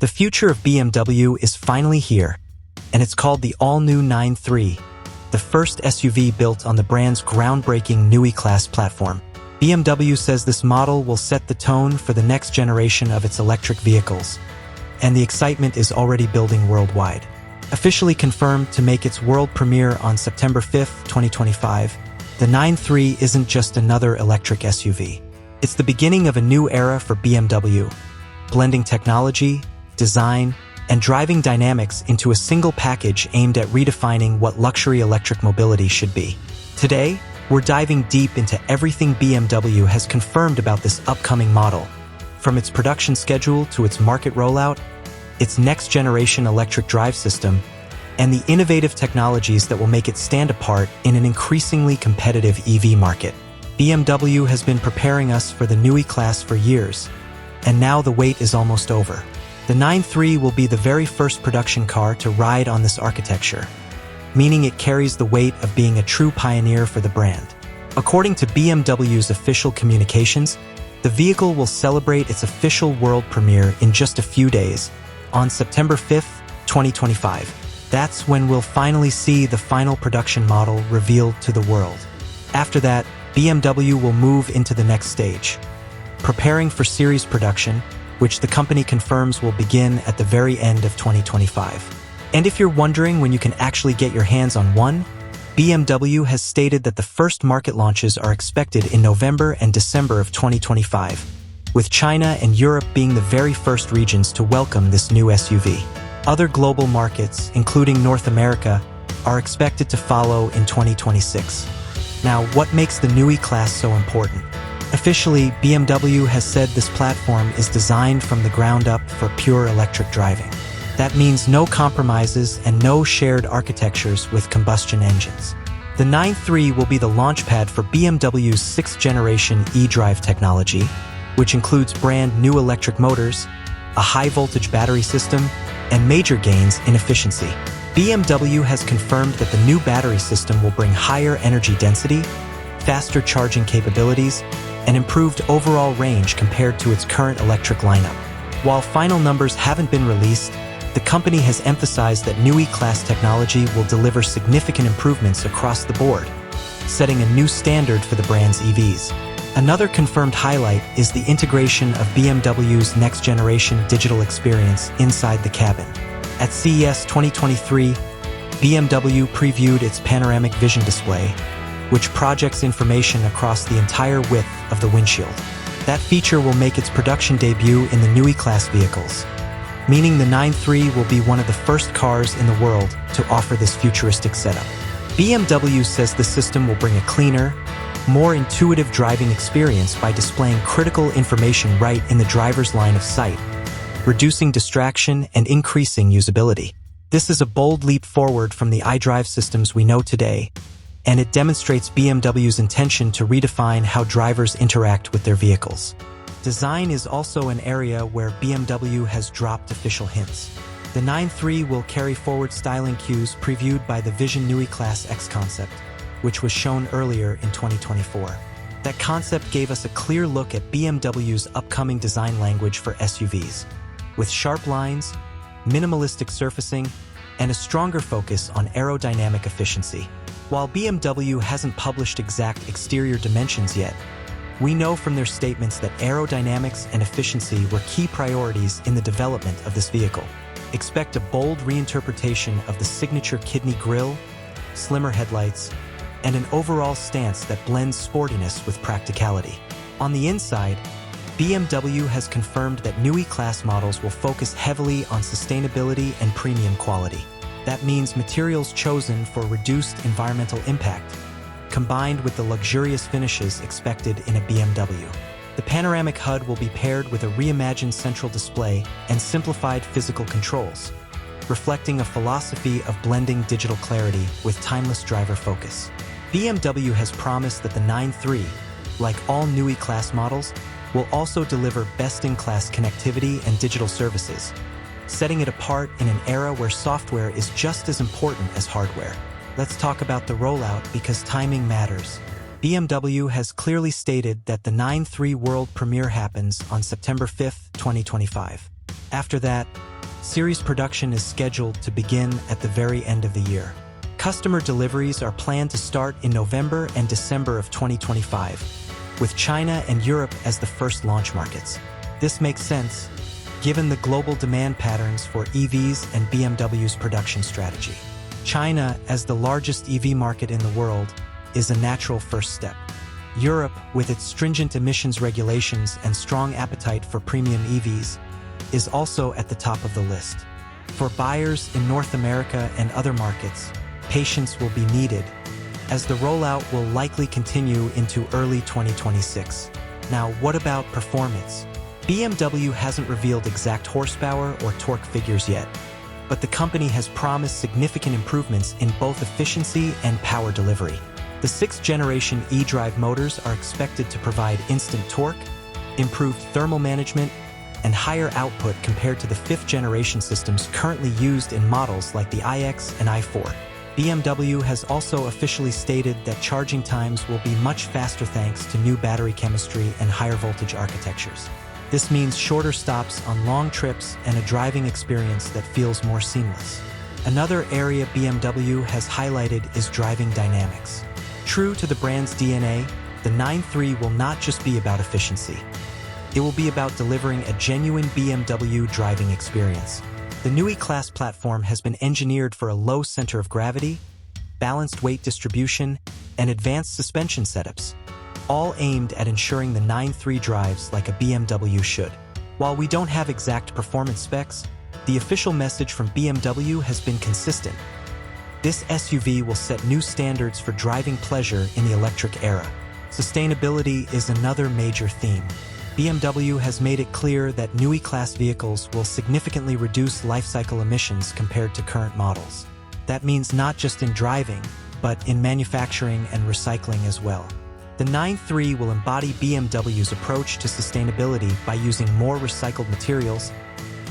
The future of BMW is finally here, and it's called the all-new 9/3, the first SUV built on the brand's groundbreaking Neue Klasse platform. BMW says this model will set the tone for the next generation of its electric vehicles, and the excitement is already building worldwide. Officially confirmed to make its world premiere on September 5, 2025, the 9/3 isn't just another electric SUV. It's the beginning of a new era for BMW, blending technology, design, and driving dynamics into a single package aimed at redefining what luxury electric mobility should be. Today, we're diving deep into everything BMW has confirmed about this upcoming model, from its production schedule to its market rollout, its next-generation electric drive system, and the innovative technologies that will make it stand apart in an increasingly competitive EV market. BMW has been preparing us for the Neue Klasse for years, and now the wait is almost over. The 9/3 will be the very first production car to ride on this architecture, meaning it carries the weight of being a true pioneer for the brand. According to BMW's official communications, the vehicle will celebrate its official world premiere in just a few days, on September 5, 2025. That's when we'll finally see the final production model revealed to the world. After that, BMW will move into the next stage, preparing for series production, which the company confirms will begin at the very end of 2025. And if you're wondering when you can actually get your hands on one, BMW has stated that the first market launches are expected in November and December of 2025, with China and Europe being the very first regions to welcome this new SUV. Other global markets, including North America, are expected to follow in 2026. Now, what makes the Neue Klasse so important? Officially, BMW has said this platform is designed from the ground up for pure electric driving. That means no compromises and no shared architectures with combustion engines. The 9/3 will be the launchpad for BMW's 6th-generation eDrive technology, which includes brand new electric motors, a high-voltage battery system, and major gains in efficiency. BMW has confirmed that the new battery system will bring higher energy density, faster charging capabilities, and improved overall range compared to its current electric lineup. While final numbers haven't been released, the company has emphasized that Neue Klasse technology will deliver significant improvements across the board, setting a new standard for the brand's EVs. Another confirmed highlight is the integration of BMW's next-generation digital experience inside the cabin. At CES 2023, BMW previewed its Panoramic Vision display, which projects information across the entire width of the windshield. That feature will make its production debut in the Neue Klasse vehicles, meaning the 9/3 will be one of the first cars in the world to offer this futuristic setup. BMW says the system will bring a cleaner, more intuitive driving experience by displaying critical information right in the driver's line of sight, reducing distraction and increasing usability. This is a bold leap forward from the eDrive systems we know today, and it demonstrates BMW's intention to redefine how drivers interact with their vehicles. Design is also an area where BMW has dropped official hints. The 9/3 will carry forward styling cues previewed by the Vision Neue Klasse X concept, which was shown earlier in 2024. That concept gave us a clear look at BMW's upcoming design language for SUVs, with sharp lines, minimalistic surfacing, and a stronger focus on aerodynamic efficiency. While BMW hasn't published exact exterior dimensions yet, we know from their statements that aerodynamics and efficiency were key priorities in the development of this vehicle. Expect a bold reinterpretation of the signature kidney grille, slimmer headlights, and an overall stance that blends sportiness with practicality. On the inside, BMW has confirmed that Neue Klasse models will focus heavily on sustainability and premium quality. That means materials chosen for reduced environmental impact, combined with the luxurious finishes expected in a BMW. The panoramic HUD will be paired with a reimagined central display and simplified physical controls, reflecting a philosophy of blending digital clarity with timeless driver focus. BMW has promised that the 9/3, like all Neue Klasse models, will also deliver best-in-class connectivity and digital services, setting it apart in an era where software is just as important as hardware. Let's talk about the rollout because timing matters. BMW has clearly stated that the 9/3 world premiere happens on September 5, 2025. After that, Series production is scheduled to begin at the very end of the year. Customer deliveries are planned to start in November and December of 2025, with China and Europe as the first launch markets. This makes sense, given the global demand patterns for EVs and BMW's production strategy. China, as the largest EV market in the world, is a natural first step. Europe, with its stringent emissions regulations and strong appetite for premium EVs, is also at the top of the list. For buyers in North America and other markets, patience will be needed, as the rollout will likely continue into early 2026. Now, what about performance? BMW hasn't revealed exact horsepower or torque figures yet, but the company has promised significant improvements in both efficiency and power delivery. The 6th-generation eDrive motors are expected to provide instant torque, improved thermal management, and higher output compared to the 5th-generation systems currently used in models like the iX and i4. BMW has also officially stated that charging times will be much faster thanks to new battery chemistry and higher voltage architectures. This means shorter stops on long trips and a driving experience that feels more seamless. Another area BMW has highlighted is driving dynamics. True to the brand's DNA, the 9/3 will not just be about efficiency. It will be about delivering a genuine BMW driving experience. The Neue Klasse platform has been engineered for a low center of gravity, balanced weight distribution, and advanced suspension setups, all aimed at ensuring the 9/3 drives like a BMW should. While we don't have exact performance specs, the official message from BMW has been consistent. This SUV will set new standards for driving pleasure in the electric era. Sustainability is another major theme. BMW has made it clear that Neue Klasse vehicles will significantly reduce lifecycle emissions compared to current models. That means not just in driving, but in manufacturing and recycling as well. The 9/3 will embody BMW's approach to sustainability by using more recycled materials,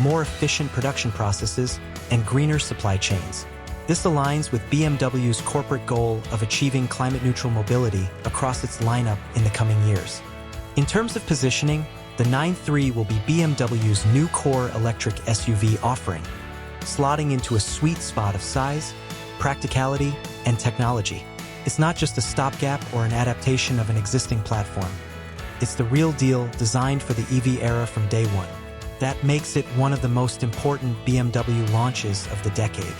more efficient production processes, and greener supply chains. This aligns with BMW's corporate goal of achieving climate-neutral mobility across its lineup in the coming years. In terms of positioning, the 9/3 will be BMW's new core electric SUV offering, slotting into a sweet spot of size, practicality, and technology. It's not just a stopgap or an adaptation of an existing platform. It's the real deal, designed for the EV era from day one. That makes it one of the most important BMW launches of the decade.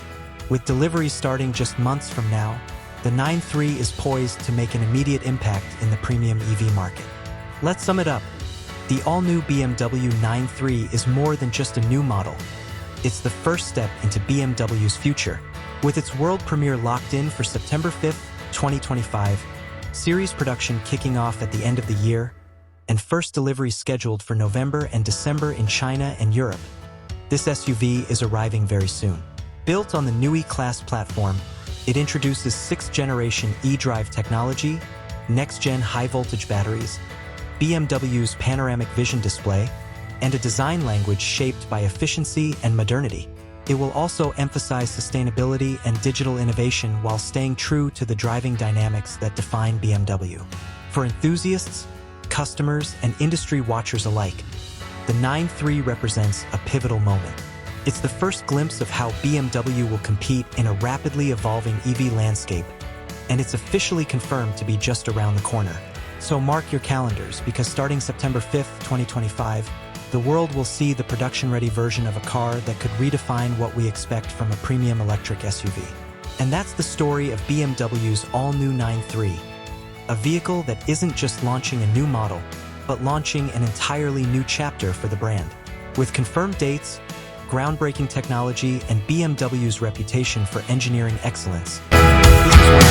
With deliveries starting just months from now, the 9/3 is poised to make an immediate impact in the premium EV market. Let's sum it up. The all-new BMW 9/3 is more than just a new model. It's the first step into BMW's future. With its world premiere locked in for September 5th, 2025, series production kicking off at the end of the year, and first deliveries scheduled for November and December in China and Europe, this SUV is arriving very soon. Built on the Neue Klasse platform, it introduces 6th-generation eDrive technology, next-gen high-voltage batteries, BMW's Panoramic Vision display, and a design language shaped by efficiency and modernity. It will also emphasize sustainability and digital innovation while staying true to the driving dynamics that define BMW. For enthusiasts, customers, and industry watchers alike, the 9/3 represents a pivotal moment. It's the first glimpse of how BMW will compete in a rapidly evolving EV landscape, and it's officially confirmed to be just around the corner. So mark your calendars, because starting September 5th, 2025, the world will see the production-ready version of a car that could redefine what we expect from a premium electric SUV. And that's the story of BMW's all-new 9/3, a vehicle that isn't just launching a new model, but launching an entirely new chapter for the brand. With confirmed dates, groundbreaking technology, and BMW's reputation for engineering excellence, this is one